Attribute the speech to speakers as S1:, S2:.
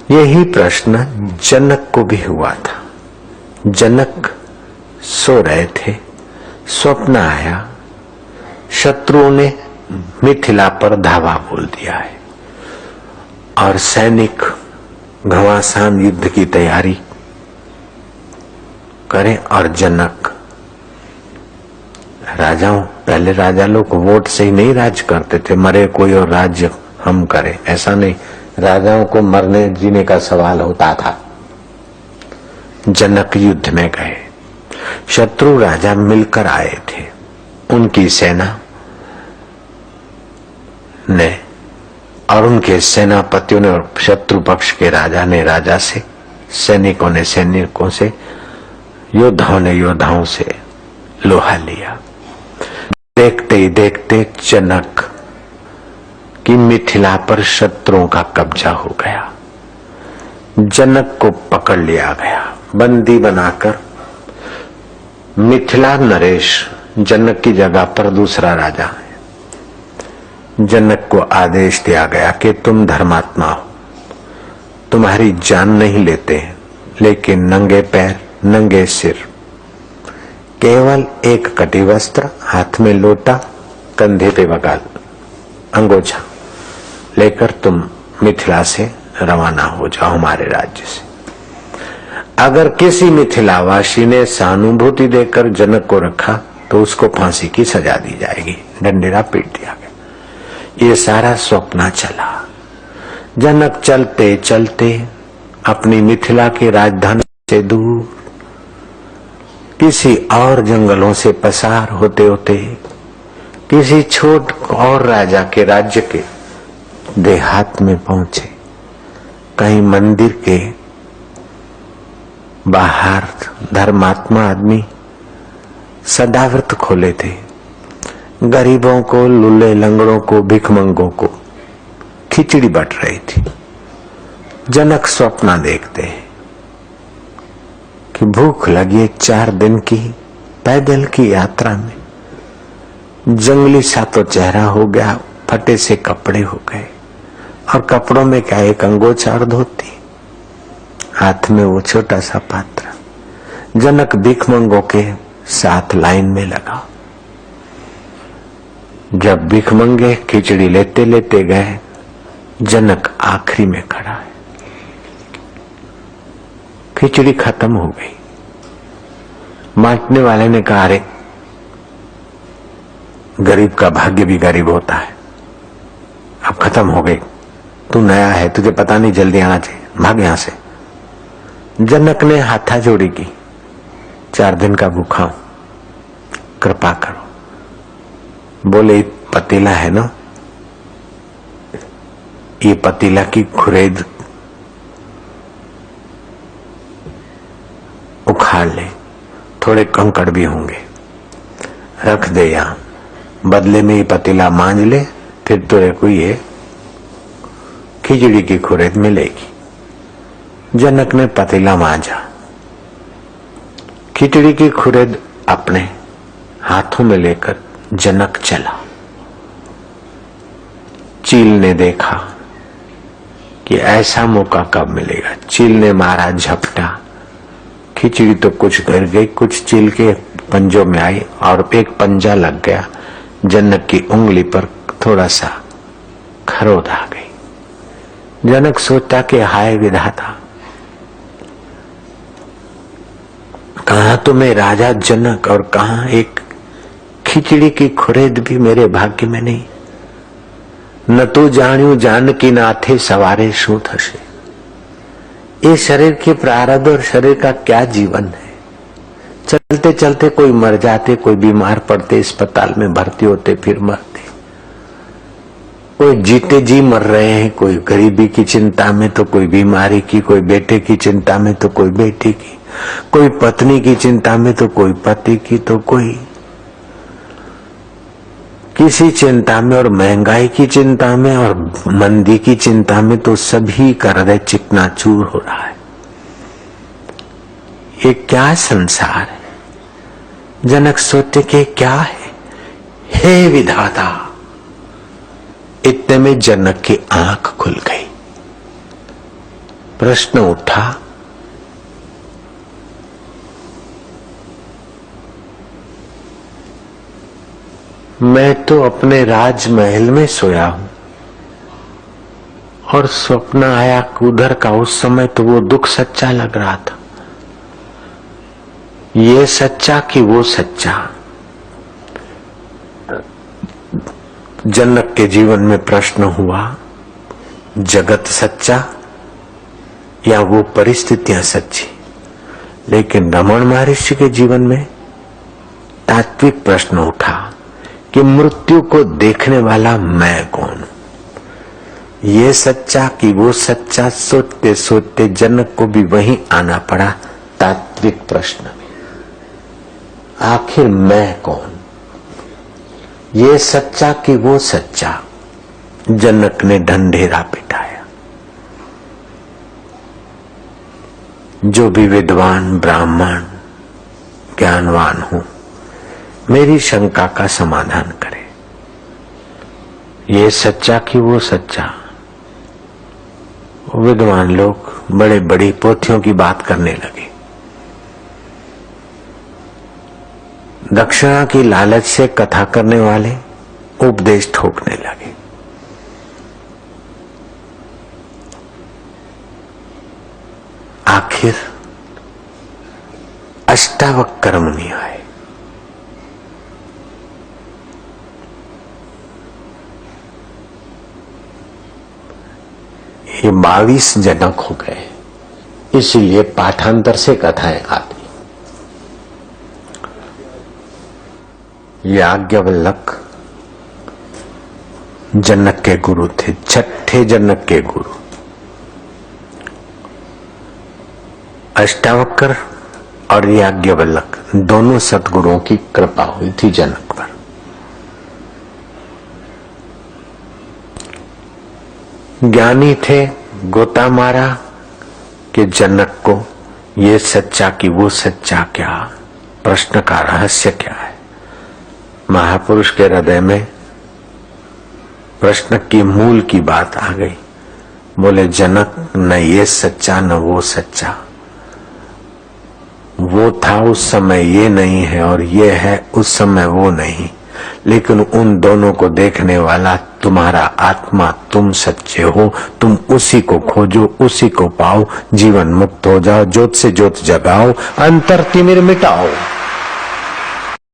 S1: यही प्रश्न जनक को भी हुआ था। जनक सो रहे थे, स्वप्न आया, शत्रुओं ने मिथिला पर धावा बोल दिया है और सैनिक घमासान युद्ध की तैयारी करें। और जनक राजाओं, पहले राजा लोग वोट से ही नहीं राज करते थे, मरे कोई और राज्य हम करें, ऐसा नहीं, राजाओं को मरने जीने का सवाल होता था। जनक युद्ध में गए, शत्रु राजा मिलकर आए थे, उनकी सेना ने और उनके सेनापतियों ने और शत्रु पक्ष के राजा ने राजा से, सैनिकों ने सैनिकों से, योद्धाओं ने योद्धाओं से लोहा लिया। देखते ही देखते जनक की मिथिला पर शत्रुओं का कब्जा हो गया। जनक को पकड़ लिया गया, बंदी बनाकर। मिथिला नरेश जनक की जगह पर दूसरा राजा है। जनक को आदेश दिया गया कि तुम धर्मात्मा हो, तुम्हारी जान नहीं लेते, लेकिन नंगे पैर नंगे सिर, केवल एक कटी वस्त्र, हाथ में लोटा, कंधे पे बगाल अंगोछा लेकर तुम मिथिला से रवाना हो जाओ हमारे राज्य से। अगर किसी मिथिलावासी ने सहानुभूति देकर जनक को रखा तो उसको फांसी की सजा दी जाएगी, डंडेरा पीट दिया गया। ये सारा स्वप्न चला। जनक चलते चलते अपनी मिथिला की राजधानी से दूर किसी और जंगलों से पसार होते होते किसी छोट और राजा के राज्य के देहात में पहुंचे। कहीं मंदिर के बाहर धर्मात्मा आदमी सदाव्रत खोले थे, गरीबों को, लुल्ले लंगड़ों को, भिखमंगों को खिचड़ी बट रही थी। जनक स्वप्न देखते हैं कि भूख लगी है, 4 दिन की पैदल की यात्रा में, जंगली सा तो चेहरा हो गया, फटे से कपड़े हो गए, और कपड़ों में क्या एक अंगोछा और धोती, हाथ में वो छोटा सा पात्र। जनक भिखमंगों के साथ लाइन में लगा। जब भिखमंगे खिचड़ी लेते लेते गए, जनक आखिरी में खड़ा है। खिचड़ी खत्म हो गई। बांटने वाले ने कहा, अरे गरीब का भाग्य भी गरीब होता है, अब खत्म हो गई, तू नया है, तुझे पता नहीं, जल्दी आना चाहिए, भाग यहां से। जनक ने हाथा जोड़ी की, 4 दिन का भूखा हूं, कृपा करो। बोले पतीला है ना, ये पतीला की खुरेद उखाड़ ले, थोड़े कंकड़ भी होंगे, रख दे यहां, बदले में ये पतीला मांझ ले, फिर तेरे को ये खिचड़ी की खुरेद मिलेगी। जनक ने पतीला मांझा, खिचड़ी की खुरेद अपने हाथों में लेकर जनक चला। चील ने देखा कि ऐसा मौका कब मिलेगा। चील ने मारा झपटा, खिचड़ी तो कुछ गिर गई, कुछ चील के पंजों में आई और एक पंजा लग गया। जनक की उंगली पर थोड़ा सा खरोद आ गई। जनक सोचा कि हाय विधाता, कहा तो मैं राजा जनक और कहा एक खिचड़ी की खुरेद भी मेरे भाग्य में नहीं। न तो जान्यू जानकी नाथे सवारे शू थशे। ये शरीर के प्रारब्ध और शरीर का क्या जीवन है। चलते चलते कोई मर जाते, कोई बीमार पड़ते, अस्पताल में भर्ती होते, फिर मरते, कोई जीते जी मर रहे हैं, कोई गरीबी की चिंता में तो कोई बीमारी की, कोई बेटे की चिंता में तो कोई बेटी की, कोई पत्नी की चिंता में तो कोई पति की, तो कोई किसी चिंता में, और महंगाई की चिंता में और मंदी की चिंता में तो सभी का हृदय चिकनाचूर हो रहा है। ये क्या संसार है। जनक सोचते कि क्या है, हे विधाता। इतने में जनक की आंख खुल गई। प्रश्न उठा, मैं तो अपने राजमहल में सोया हूं और स्वप्न आया उधर का। उस समय तो वो दुख सच्चा लग रहा था। ये सच्चा कि वो सच्चा? जनक के जीवन में प्रश्न हुआ, जगत सच्चा या वो परिस्थितियां सच्ची? लेकिन रमण महर्षि के जीवन में तात्विक प्रश्न उठा कि मृत्यु को देखने वाला मैं कौन? ये सच्चा कि वो सच्चा? सोचते सोचते जनक को भी वहीं आना पड़ा तात्विक प्रश्न में। आखिर मैं कौन? ये सच्चा कि वो सच्चा? जनक ने ढंढेरा पिटाया। जो भी विद्वान ब्राह्मण ज्ञानवान हो, मेरी शंका का समाधान करे। ये सच्चा कि वो सच्चा? विद्वान लोग बड़े बड़ी पोथियों की बात करने लगे। दक्षिणा की लालच से कथा करने वाले उपदेश ठोकने लगे। आखिर अष्टावक्र मुनि आए। ये 22 जनक हो गए, इसीलिए पाठांतर से कथाएं आती। याज्ञवल्क्य जनक के गुरु थे, छठे जनक के गुरु। अष्टावक्र और याज्ञवल्क्य दोनों सद्गुरुओं की कृपा हुई थी जनक पर। ज्ञानी थे, गोता मारा कि जनक को ये सच्चा कि वो सच्चा क्या, प्रश्न का रहस्य क्या है। महापुरुष के हृदय में प्रश्न की मूल की बात आ गई। बोले, जनक, न ये सच्चा न वो सच्चा। वो था उस समय, ये नहीं है, और ये है उस समय, वो नहीं। लेकिन उन दोनों को देखने वाला तुम्हारा आत्मा, तुम सच्चे हो। तुम उसी को खोजो, उसी को पाओ, जीवन मुक्त हो जाओ, ज्योत से ज्योत जगाओ, अंतर तिमिर मिटाओ।